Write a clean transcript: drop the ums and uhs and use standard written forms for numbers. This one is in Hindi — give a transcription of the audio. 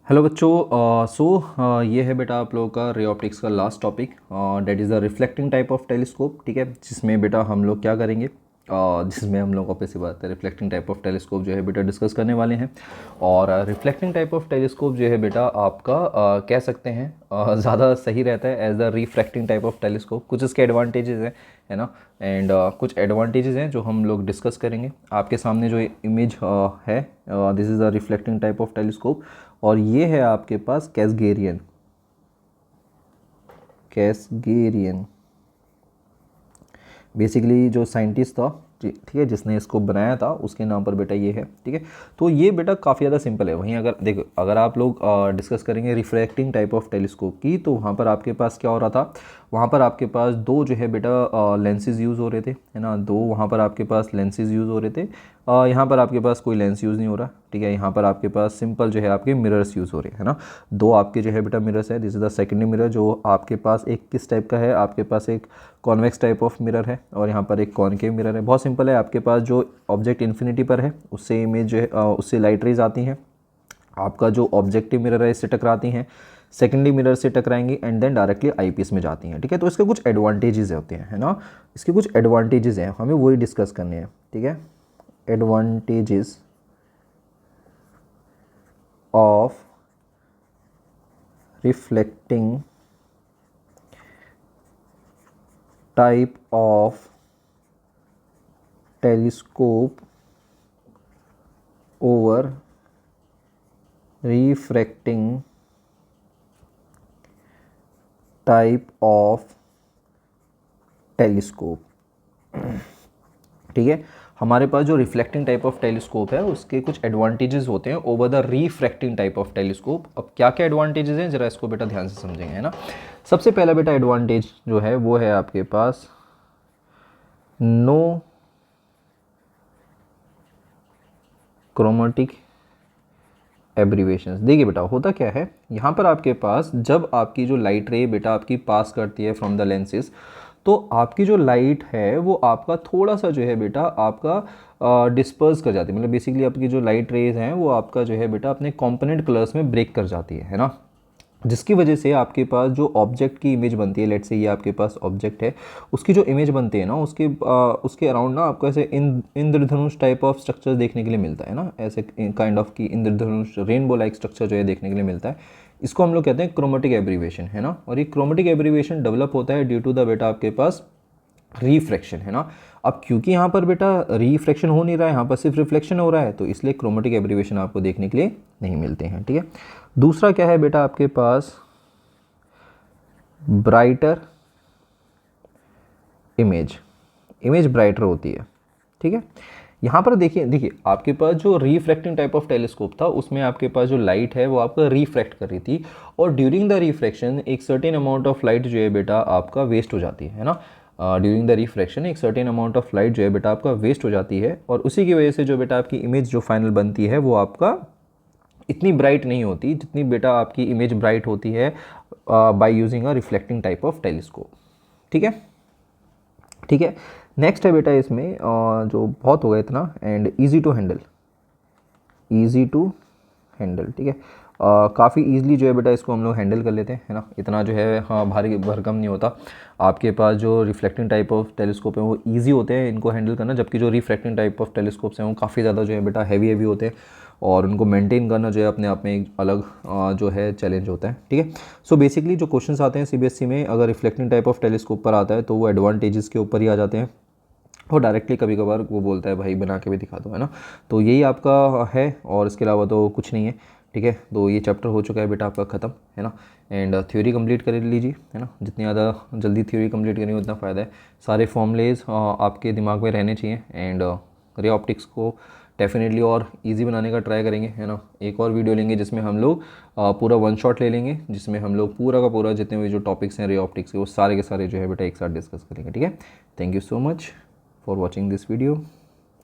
हेलो बच्चों। ये है बेटा आप लोगों का रे ऑप्टिक्स का last topic, that is the reflecting type of telescope. ठीक है, जिसमें बेटा हम लोग क्या करेंगे, जिसमें हम लोग ऑब्वियस सी बात है रिफ्लेक्टिंग टाइप ऑफ टेलीस्कोप जो है बेटा डिस्कस करने वाले हैं। और रिफ्लेक्टिंग टाइप ऑफ टेलीस्कोप जो है बेटा आपका कह सकते हैं ज़्यादा सही रहता है as the refracting type of telescope. कुछ इसके एडवांटेजेस हैं, है ना, एंड कुछ एडवांटेजेस हैं जो हम लोग डिस्कस करेंगे। आपके सामने जो इमेज है, this is the reflecting type of telescope, और ये है आपके पास कैसगेरियन। बेसिकली जो साइंटिस्ट था, ठीक है, जिसने इसको बनाया था, उसके नाम पर बेटा ये है। ठीक है, तो ये बेटा काफ़ी ज़्यादा सिंपल है। वहीं अगर देखो, अगर आप लोग डिस्कस करेंगे रिफ्रैक्टिंग टाइप ऑफ टेलीस्कोप की, तो वहाँ पर आपके पास क्या हो रहा था, वहाँ पर आपके पास दो जो है बेटा लेंसेज यूज़ हो रहे थे, है ना, दो वहाँ पर आपके पास लेंसेज यूज़ हो रहे थे। यहाँ पर आपके पास कोई लेंस यूज़ नहीं हो रहा। ठीक है, यहाँ पर आपके पास सिंपल जो है आपके मिरर्स यूज़ हो रहे हैं, है ना। दो आपके जो है बेटा मिरर्स है, this is the secondary mirror, जो आपके पास एक किस टाइप का है, आपके पास एक कॉन्वेक्स टाइप ऑफ मिरर है, और यहाँ पर एक कॉनकेव मिरर है। बहुत सिंपल है, आपके पास जो ऑब्जेक्ट इन्फिनिटी पर है उससे इमेज जो है उससे लाइट रेज आती हैं, आपका जो ऑब्जेक्टिव मिरर है इससे टकराती हैं, सेकेंडरी मिरर से टकराएंगी, एंड देन डायरेक्टली आईपीएस में जाती हैं। ठीक है, तो इसके कुछ एडवांटेजेस होते हैं, है ना, इसके कुछ एडवांटेजेस हैं, हमें वही डिस्कस करने हैं। ठीक है, advantages of reflecting type of telescope over refracting type of telescope. ठीक है, हमारे पास जो रिफ्लेक्टिंग टाइप ऑफ टेलीस्कोप है उसके कुछ एडवांटेजेस होते हैं over the refracting type of telescope. अब क्या क्या एडवांटेजेस हैं, जरा इसको बेटा ध्यान से समझेंगे, है ना। सबसे पहला बेटा एडवांटेज जो है वो है आपके पास नो क्रोमेटिक एब्रीवेशंस। देखिए बेटा होता क्या है, यहाँ पर आपके पास जब आपकी जो लाइट रे बेटा आपकी पास करती है फ्रॉम द लेंसेज, तो आपकी जो लाइट है वो आपका थोड़ा सा जो है बेटा आपका डिस्पर्स कर जाती है। मतलब बेसिकली आपकी जो लाइट रेज हैं वो आपका जो है बेटा अपने कॉम्पोनेंट कलर्स में ब्रेक कर जाती है ना, जिसकी वजह से आपके पास जो ऑब्जेक्ट की इमेज बनती है, लेट्स से ये आपके पास ऑब्जेक्ट है, उसकी जो इमेज बनती है ना, उसके अराउंड ना आपको ऐसे इंद्रधनुष टाइप ऑफ स्ट्रक्चर देखने के लिए मिलता है ना, ऐसे काइंड ऑफ की इंद्रधनुष रेनबो लाइक स्ट्रक्चर जो है देखने के लिए मिलता है। इसको हम लोग कहते हैं क्रोमेटिक एब्रीवेशन, है ना। और ये क्रोमेटिक एब्रीवेशन डेवलप होता है ड्यू टू द बेटा आपके पास रिफ्रैक्शन, है ना। अब क्योंकि यहाँ पर बेटा रिफ्रैक्शन हो नहीं रहा है, यहाँ पर सिर्फ रिफ्लेक्शन हो रहा है, तो इसलिए क्रोमेटिक एब्रीवेशन आपको देखने के लिए नहीं मिलते हैं। ठीक है, दूसरा क्या है बेटा आपके पास ब्राइटर इमेज ब्राइटर होती है। ठीक है, यहाँ पर देखिए आपके पास जो रिफ्रैक्टिंग टाइप ऑफ टेलीस्कोप था उसमें आपके पास जो लाइट है वो आपका रिफ्रैक्ट कर रही थी, और ड्यूरिंग द रिफ्रैक्शन एक सर्टेन अमाउंट ऑफ लाइट जो है बेटा आपका वेस्ट हो जाती है ना। ड्यूरिंग द रिफ्रैक्शन एक सर्टेन अमाउंट ऑफ लाइट जो है बेटा आपका वेस्ट हो जाती है, और उसी की वजह से जो बेटा आपकी इमेज जो फाइनल बनती है वो आपका इतनी ब्राइट नहीं होती जितनी बेटा आपकी इमेज ब्राइट होती है by using a reflecting type of telescope. ठीक है, ठीक है, नेक्स्ट है बेटा इसमें जो बहुत हो गया इतना, एंड इजी टू हैंडल। ठीक है, काफ़ी ईजिली जो है बेटा इसको हम लोग हैंडल कर लेते हैं, है ना। इतना जो है हाँ भारी भरकम नहीं होता। आपके पास जो रिफ्लेक्टिंग टाइप ऑफ टेलीस्कोप है वो ईजी होते हैं इनको हैंडल करना, जबकि जो रिफ्रैक्टिंग टाइप ऑफ टेलीस्कोप्स हैं वो काफ़ी ज़्यादा जो है बेटा हैवी होते हैं, और उनको मेंटेन करना जो है अपने आप में एक अलग जो है चैलेंज होता है। ठीक है, सो बेसिकली जो क्वेश्चंस आते हैं सीबीएसई में अगर रिफ्लेक्टिंग टाइप ऑफ टेलीस्कोप पर आता है तो वो एडवांटेजेस के ऊपर ही आ जाते हैं, और डायरेक्टली कभी कभार वो बोलता है भाई बना के भी दिखा दो, है ना। तो यही आपका है, और इसके अलावा तो कुछ नहीं है। ठीक है, तो ये चैप्टर हो चुका है बेटा आपका ख़त्म, है ना। एंड थ्योरी कंप्लीट कर लीजिए, है ना, जितनी ज़्यादा जल्दी थ्योरी कंप्लीट करेंगे उतना फ़ायदा है। सारे फॉर्मूलेज आपके दिमाग में रहने चाहिए, एंड रे ऑप्टिक्स को डेफिनेटली और इजी बनाने का ट्राई करेंगे, है ना। एक और वीडियो लेंगे जिसमें हम लोग पूरा वन शॉट ले लेंगे, जिसमें हम लोग पूरा का पूरा जितने भी जो टॉपिक्स हैं रे ऑप्टिक्स के वो सारे के सारे जो है बेटा एक साथ डिस्कस करेंगे। ठीक है, thank you so much for watching this video.